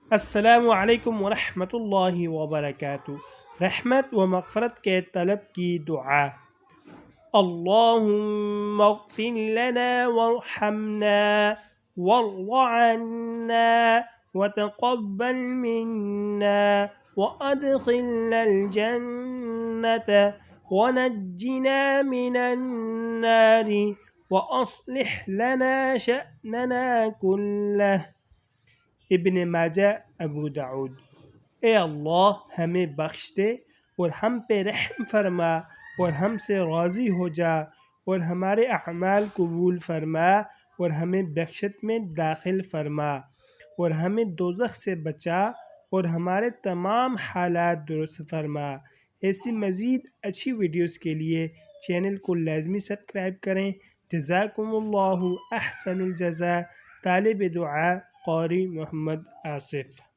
السلام علیکم ورحمۃ اللہ وبرکاتہ۔ رحمت و مغفرت کے طلب کی دعا۔ اللہم اغفر لنا وارحمنا وارض عنا وتقبل منا وادخلنا الجنة ونجنا من النار واصلح لنا شأننا كله۔ ابن ماجہ، ابو داؤد۔ اے اللہ ہمیں بخش دے اور ہم پہ رحم فرما اور ہم سے راضی ہو جا اور ہمارے اعمال قبول فرما اور ہمیں بخشت میں داخل فرما اور ہمیں دوزخ سے بچا اور ہمارے تمام حالات درست فرما۔ ایسی مزید اچھی ویڈیوز کے لیے چینل کو لازمی سبسکرائب کریں۔ جزاکم اللہ احسن الجزاء۔ طالب دعا قاری محمد آصف۔